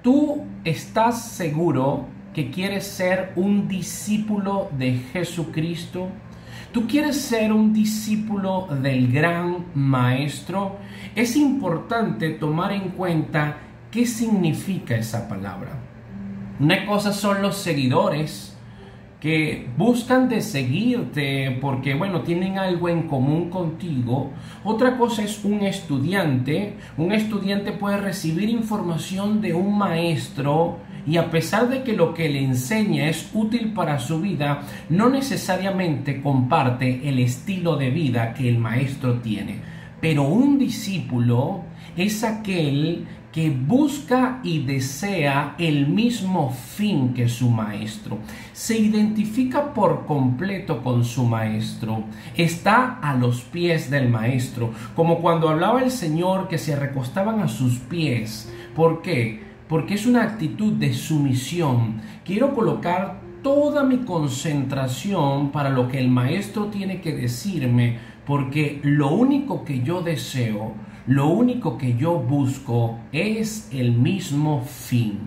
¿Tú estás seguro que quieres ser un discípulo de Jesucristo? ¿Tú quieres ser un discípulo del gran maestro? Es importante tomar en cuenta qué significa esa palabra. Una cosa son los seguidores que buscan de seguirte porque, bueno, tienen algo en común contigo. Otra cosa es un estudiante. Un estudiante puede recibir información de un maestro y a pesar de que lo que le enseña es útil para su vida, no necesariamente comparte el estilo de vida que el maestro tiene. Pero un discípulo es aquel que busca y desea el mismo fin que su maestro. Se identifica por completo con su maestro. Está a los pies del maestro. Como cuando hablaba el Señor que se recostaban a sus pies. ¿Por qué? Porque es una actitud de sumisión. Quiero colocar toda mi concentración para lo que el maestro tiene que decirme, porque lo único que yo deseo, lo único que yo busco es el mismo fin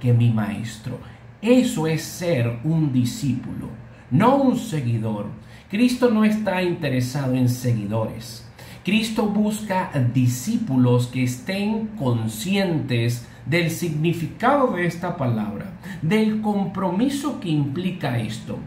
que mi maestro. Eso es ser un discípulo, no un seguidor. Cristo no está interesado en seguidores. Cristo busca discípulos que estén conscientes del significado de esta palabra, del compromiso que implica esto.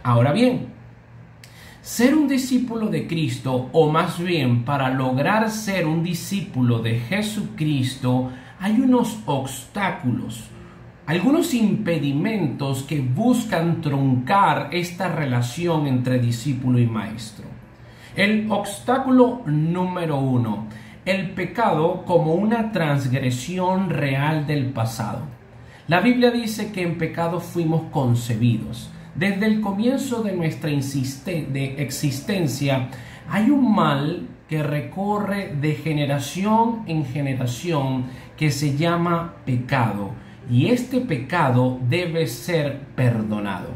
Ahora bien, ser un discípulo de Cristo, o más bien para lograr ser un discípulo de Jesucristo, hay unos obstáculos, algunos impedimentos que buscan truncar esta relación entre discípulo y maestro. El obstáculo número 1, el pecado como una transgresión real del pasado. La Biblia dice que en pecado fuimos concebidos. Desde el comienzo de nuestra existencia hay un mal que recorre de generación en generación que se llama pecado, y este pecado debe ser perdonado.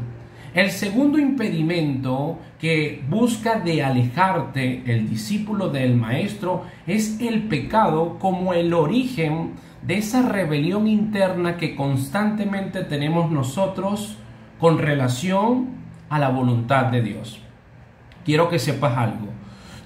El segundo impedimento que busca de alejarte el discípulo del maestro es el pecado como el origen de esa rebelión interna que constantemente tenemos nosotros con relación a la voluntad de Dios. Quiero que sepas algo.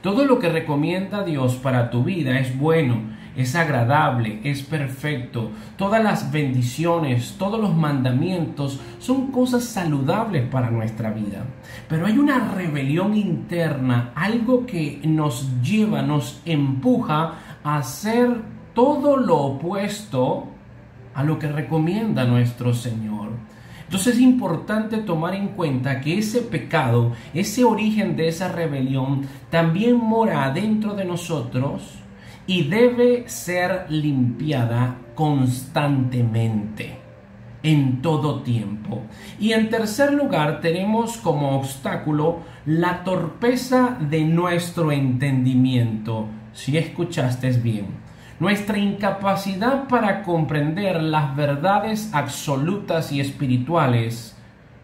Todo lo que recomienda Dios para tu vida es bueno, es agradable, es perfecto. Todas las bendiciones, todos los mandamientos son cosas saludables para nuestra vida. Pero hay una rebelión interna, algo que nos lleva, nos empuja a hacer todo lo opuesto a lo que recomienda nuestro Señor. Entonces es importante tomar en cuenta que ese pecado, ese origen de esa rebelión, también mora dentro de nosotros y debe ser limpiada constantemente, en todo tiempo. Y en tercer lugar, tenemos como obstáculo la torpeza de nuestro entendimiento. Si escuchaste bien, nuestra incapacidad para comprender las verdades absolutas y espirituales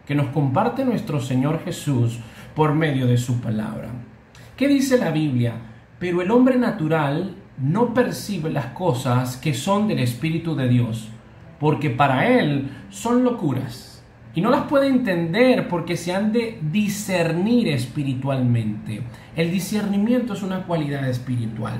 que nos comparte nuestro Señor Jesús por medio de su palabra. ¿Qué dice la Biblia? Pero el hombre natural no percibe las cosas que son del Espíritu de Dios, porque para él son locuras, y no las puede entender porque se han de discernir espiritualmente. El discernimiento es una cualidad espiritual.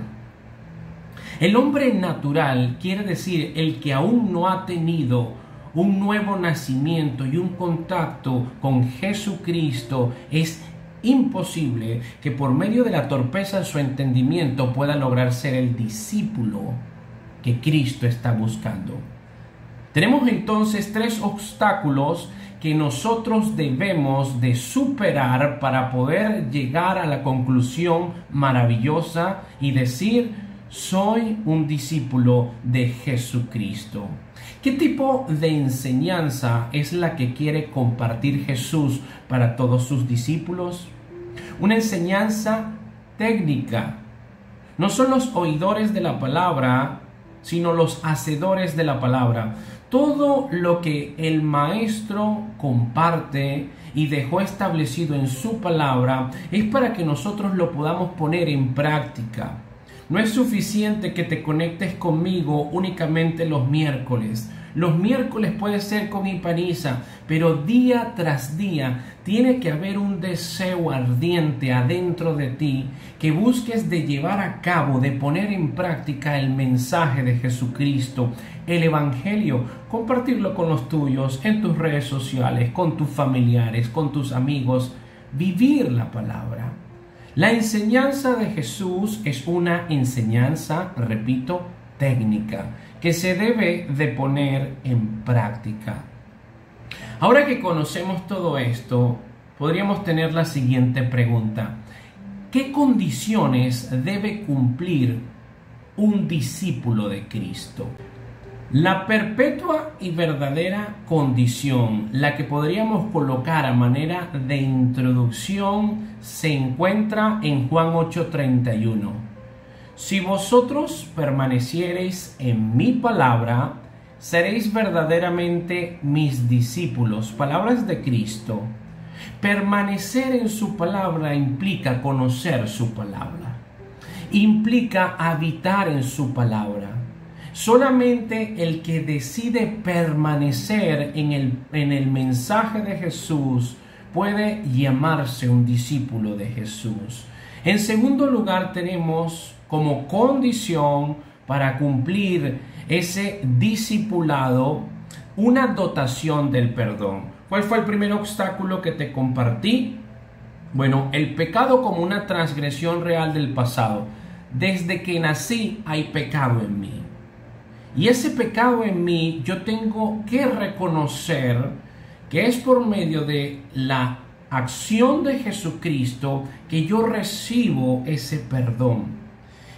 El hombre natural quiere decir el que aún no ha tenido un nuevo nacimiento y un contacto con Jesucristo. Es imposible que por medio de la torpeza de su entendimiento pueda lograr ser el discípulo que Cristo está buscando. Tenemos entonces tres obstáculos que nosotros debemos de superar para poder llegar a la conclusión maravillosa y decir: soy un discípulo de Jesucristo. ¿Qué tipo de enseñanza es la que quiere compartir Jesús para todos sus discípulos? Una enseñanza técnica. No son los oidores de la palabra, sino los hacedores de la palabra. Todo lo que el maestro comparte y dejó establecido en su palabra es para que nosotros lo podamos poner en práctica. No es suficiente que te conectes conmigo únicamente los miércoles. Los miércoles puede ser con Ipaniza, pero día tras día tiene que haber un deseo ardiente adentro de ti que busques de llevar a cabo, de poner en práctica el mensaje de Jesucristo, el Evangelio, compartirlo con los tuyos, en tus redes sociales, con tus familiares, con tus amigos, vivir la palabra. La enseñanza de Jesús es una enseñanza, repito, técnica, que se debe de poner en práctica. Ahora que conocemos todo esto, podríamos tener la siguiente pregunta. ¿Qué condiciones debe cumplir un discípulo de Cristo? La perpetua y verdadera condición, la que podríamos colocar a manera de introducción, se encuentra en Juan 8:31. Si vosotros permaneciereis en mi palabra, seréis verdaderamente mis discípulos. Palabras de Cristo. Permanecer en su palabra implica conocer su palabra. Implica habitar en su palabra. Solamente el que decide permanecer en el mensaje de Jesús puede llamarse un discípulo de Jesús. En segundo lugar, tenemos como condición para cumplir ese discipulado una dotación del perdón. ¿Cuál fue el primer obstáculo que te compartí? Bueno, el pecado como una transgresión real del pasado. Desde que nací hay pecado en mí. Y ese pecado en mí yo tengo que reconocer que es por medio de la acción de Jesucristo que yo recibo ese perdón.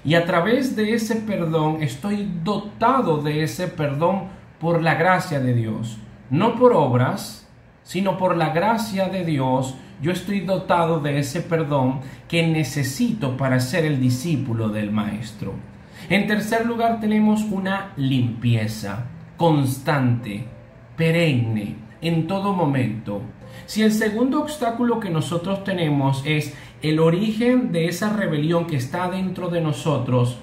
Y a través de ese perdón estoy dotado de ese perdón por la gracia de Dios. No por obras, sino por la gracia de Dios. Yo estoy dotado de ese perdón que necesito para ser el discípulo del Maestro. En tercer lugar, tenemos una limpieza constante, perenne, en todo momento. Si el segundo obstáculo que nosotros tenemos es el origen de esa rebelión que está dentro de nosotros,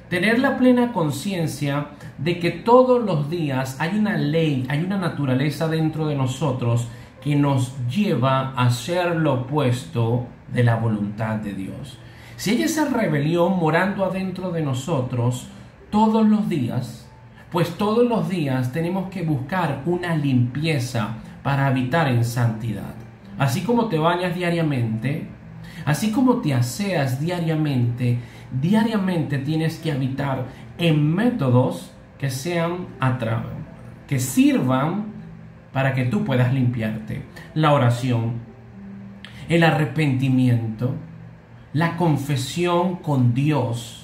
tener la plena conciencia de que todos los días hay una ley, hay una naturaleza dentro de nosotros que nos lleva a ser lo opuesto de la voluntad de Dios. Si hay esa rebelión morando adentro de nosotros todos los días, pues todos los días tenemos que buscar una limpieza para habitar en santidad. Así como te bañas diariamente, así como te aseas diariamente, diariamente tienes que habitar en métodos que que sirvan para que tú puedas limpiarte. La oración, el arrepentimiento, la confesión con Dios,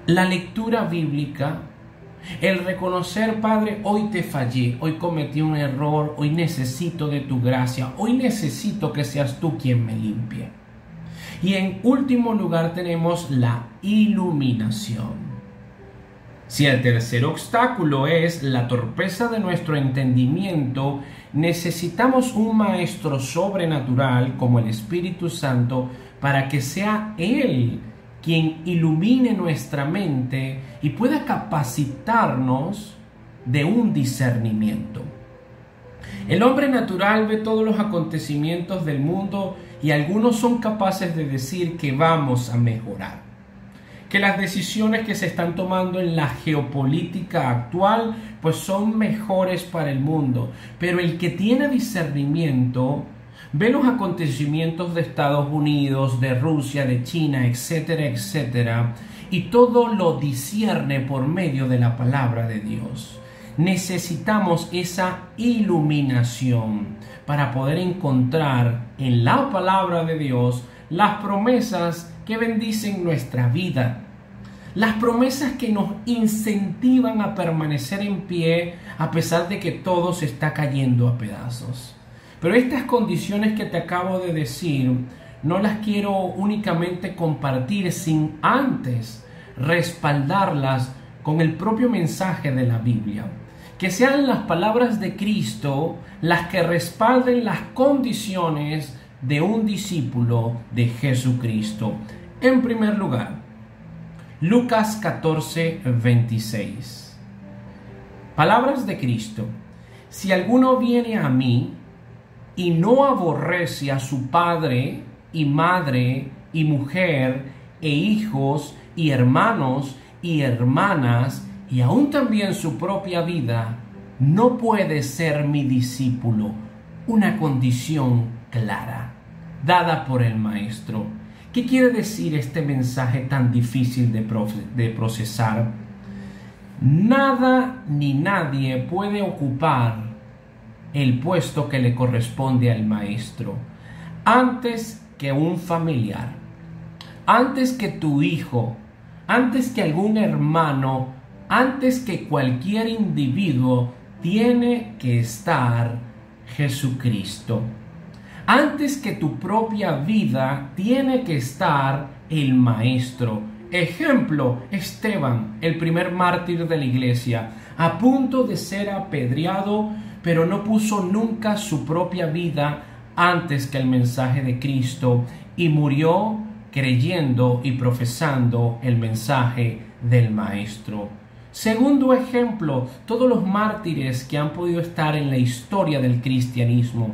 la lectura bíblica, el reconocer, Padre, hoy te fallé, hoy cometí un error, hoy necesito de tu gracia, hoy necesito que seas tú quien me limpie. Y en último lugar tenemos la iluminación. Si el tercer obstáculo es la torpeza de nuestro entendimiento, necesitamos un maestro sobrenatural como el Espíritu Santo para que sea Él quien ilumine nuestra mente y pueda capacitarnos de un discernimiento. El hombre natural ve todos los acontecimientos del mundo y algunos son capaces de decir que vamos a mejorar, que las decisiones que se están tomando en la geopolítica actual pues son mejores para el mundo, pero el que tiene discernimiento ve los acontecimientos de Estados Unidos, de Rusia, de China, etcétera, etcétera, y todo lo discierne por medio de la palabra de Dios. Necesitamos esa iluminación para poder encontrar en la palabra de Dios las promesas que bendicen nuestra vida, las promesas que nos incentivan a permanecer en pie a pesar de que todo se está cayendo a pedazos. Pero estas condiciones que te acabo de decir no las quiero únicamente compartir sin antes respaldarlas con el propio mensaje de la Biblia. Que sean las palabras de Cristo las que respalden las condiciones de un discípulo de Jesucristo. En primer lugar, Lucas 14:26. Palabras de Cristo. Si alguno viene a mí y no aborrece a su padre y madre y mujer e hijos y hermanos y hermanas y aún también su propia vida, no puede ser mi discípulo. Una condición clara, dada por el Maestro. ¿Qué quiere decir este mensaje tan difícil de procesar? Nada ni nadie puede ocupar el puesto que le corresponde al Maestro antes que un familiar, antes que tu hijo, antes que algún hermano, antes que cualquier individuo, tiene que estar Jesucristo. Antes que tu propia vida, tiene que estar el Maestro. Ejemplo, Esteban, el primer mártir de la iglesia, a punto de ser apedreado, pero no puso nunca su propia vida antes que el mensaje de Cristo y murió creyendo y profesando el mensaje del Maestro. Segundo ejemplo, todos los mártires que han podido estar en la historia del cristianismo.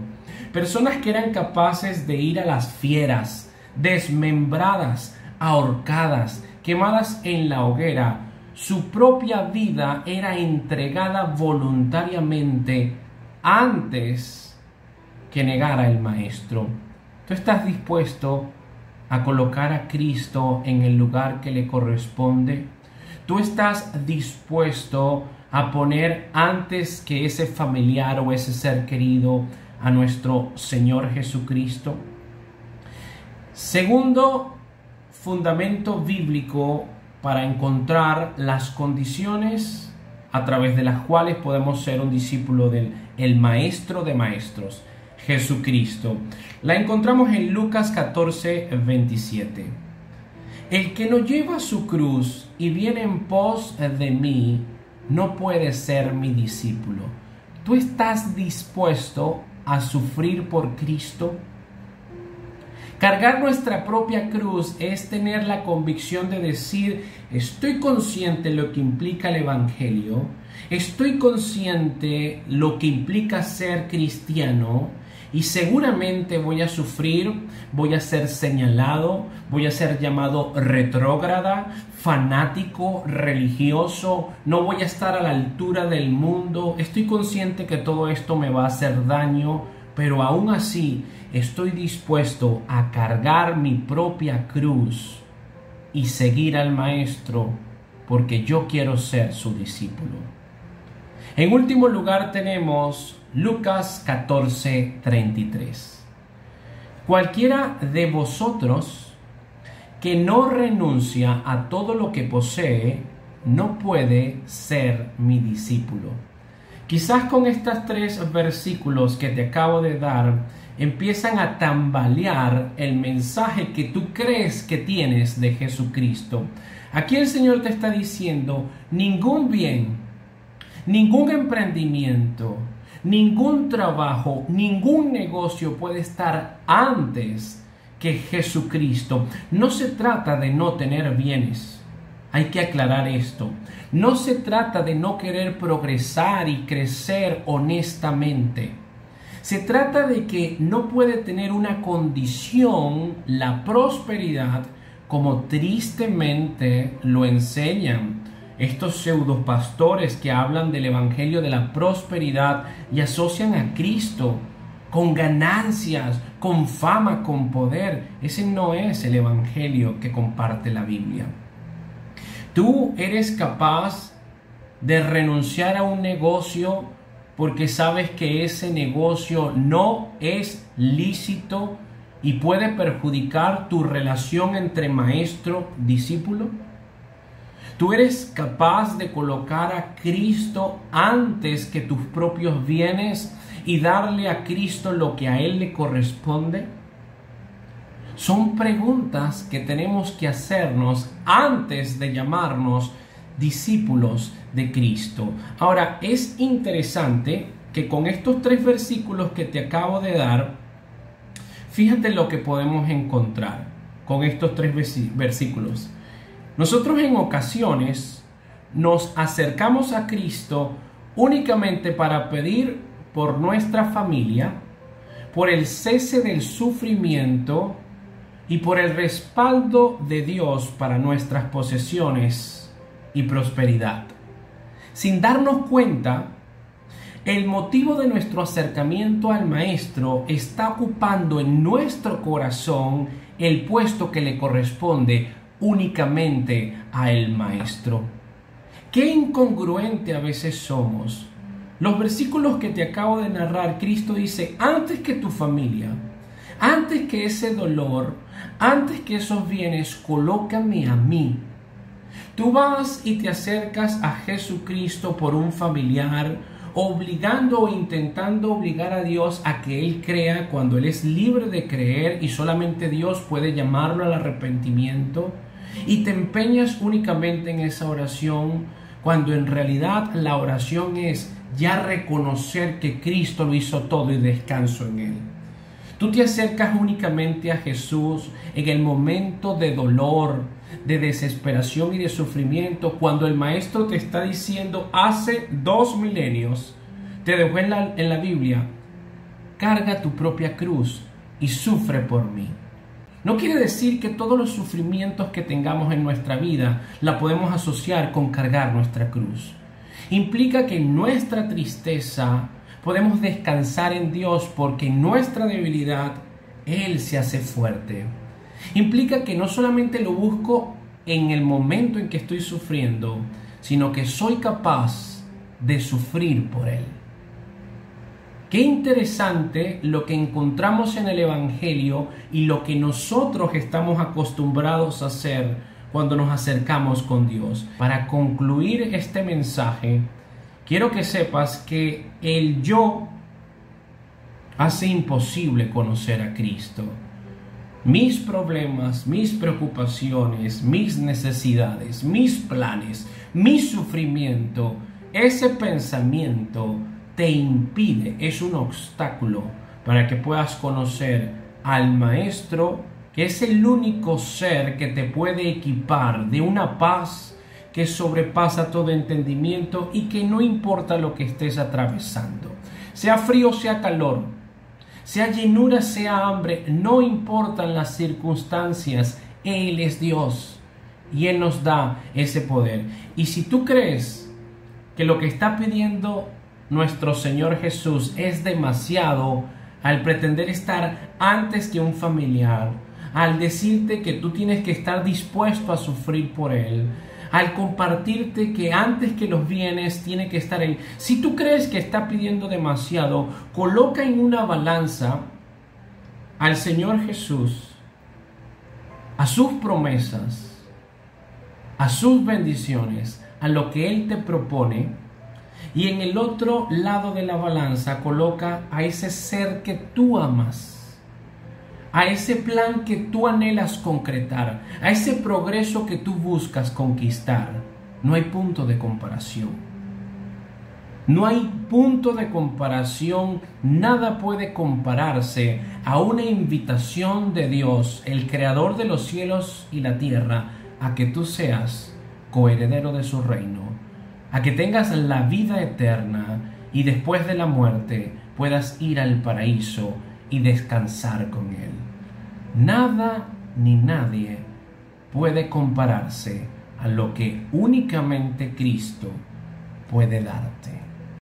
Personas que eran capaces de ir a las fieras, desmembradas, ahorcadas, quemadas en la hoguera. Su propia vida era entregada voluntariamente antes que negara el Maestro. ¿Tú estás dispuesto a colocar a Cristo en el lugar que le corresponde? ¿Tú estás dispuesto a poner antes que ese familiar o ese ser querido a nuestro Señor Jesucristo? Segundo fundamento bíblico para encontrar las condiciones a través de las cuales podemos ser un discípulo del Maestro de Maestros, Jesucristo. La encontramos en Lucas 14, 27. El que no lleva su cruz y viene en pos de mí, no puede ser mi discípulo. ¿Tú estás dispuesto a sufrir por Cristo? Cargar nuestra propia cruz es tener la convicción de decir, estoy consciente de lo que implica el Evangelio, estoy consciente lo que implica ser cristiano y seguramente voy a sufrir, voy a ser señalado, voy a ser llamado retrógrada, fanático, religioso, no voy a estar a la altura del mundo, estoy consciente que todo esto me va a hacer daño, pero aún así estoy dispuesto a cargar mi propia cruz y seguir al Maestro porque yo quiero ser su discípulo. En último lugar tenemos Lucas 14:33. Cualquiera de vosotros que no renuncia a todo lo que posee, no puede ser mi discípulo. Quizás con estos 3 versículos que te acabo de dar, empiezan a tambalear el mensaje que tú crees que tienes de Jesucristo. Aquí el Señor te está diciendo, ningún bien, ningún emprendimiento, ningún trabajo, ningún negocio puede estar antes que Jesucristo. No se trata de no tener bienes. Hay que aclarar esto. No se trata de no querer progresar y crecer honestamente. Se trata de que no puede tener una condición la prosperidad como tristemente lo enseñan estos pseudopastores que hablan del evangelio de la prosperidad y asocian a Cristo con ganancias, con fama, con poder. Ese no es el evangelio que comparte la Biblia. Tú eres capaz de renunciar a un negocio porque sabes que ese negocio no es lícito y puede perjudicar tu relación entre maestro-discípulo. Tú eres capaz de colocar a Cristo antes que tus propios bienes y darle a Cristo lo que a Él le corresponde. Son preguntas que tenemos que hacernos antes de llamarnos discípulos de Cristo. Ahora, es interesante que con estos 3 versículos que te acabo de dar, fíjate lo que podemos encontrar con estos 3 versículos. Nosotros en ocasiones nos acercamos a Cristo únicamente para pedir por nuestra familia, por el cese del sufrimiento y por el respaldo de Dios para nuestras posesiones y prosperidad. Sin darnos cuenta, el motivo de nuestro acercamiento al Maestro está ocupando en nuestro corazón el puesto que le corresponde únicamente al Maestro. Qué incongruente a veces somos. Los versículos que te acabo de narrar, Cristo dice, antes que tu familia, antes que ese dolor, antes que esos bienes, colócame a mí. Tú vas y te acercas a Jesucristo por un familiar, obligando o intentando obligar a Dios a que Él crea cuando Él es libre de creer y solamente Dios puede llamarlo al arrepentimiento, y te empeñas únicamente en esa oración cuando en realidad la oración es ya reconocer que Cristo lo hizo todo y descanso en Él. Tú te acercas únicamente a Jesús en el momento de dolor, de desesperación y de sufrimiento, cuando el Maestro te está diciendo hace 2 milenios, te dejó en la Biblia, carga tu propia cruz y sufre por mí. No quiere decir que todos los sufrimientos que tengamos en nuestra vida la podemos asociar con cargar nuestra cruz. Implica que en nuestra tristeza podemos descansar en Dios porque en nuestra debilidad Él se hace fuerte. Implica que no solamente lo busco en el momento en que estoy sufriendo, sino que soy capaz de sufrir por Él. Qué interesante lo que encontramos en el Evangelio y lo que nosotros estamos acostumbrados a hacer cuando nos acercamos con Dios. Para concluir este mensaje, quiero que sepas que el yo hace imposible conocer a Cristo. Mis problemas, mis preocupaciones, mis necesidades, mis planes, mi sufrimiento, ese pensamiento te impide, es un obstáculo para que puedas conocer al Maestro, que es el único ser que te puede equipar de una paz que sobrepasa todo entendimiento y que no importa lo que estés atravesando, sea frío, sea calor, sea llenura, sea hambre, no importan las circunstancias, Él es Dios y Él nos da ese poder. Y si tú crees que lo que está pidiendo nuestro Señor Jesús es demasiado, al pretender estar antes que un familiar, al decirte que tú tienes que estar dispuesto a sufrir por Él, al compartirte que antes que los bienes tiene que estar Él. Si tú crees que está pidiendo demasiado, coloca en una balanza al Señor Jesús, a sus promesas, a sus bendiciones, a lo que Él te propone, y en el otro lado de la balanza coloca a ese ser que tú amas, a ese plan que tú anhelas concretar, a ese progreso que tú buscas conquistar. No hay punto de comparación. No hay punto de comparación, nada puede compararse a una invitación de Dios, el creador de los cielos y la tierra, a que tú seas coheredero de su reino, a que tengas la vida eterna y después de la muerte puedas ir al paraíso y descansar con Él. Nada ni nadie puede compararse a lo que únicamente Cristo puede darte.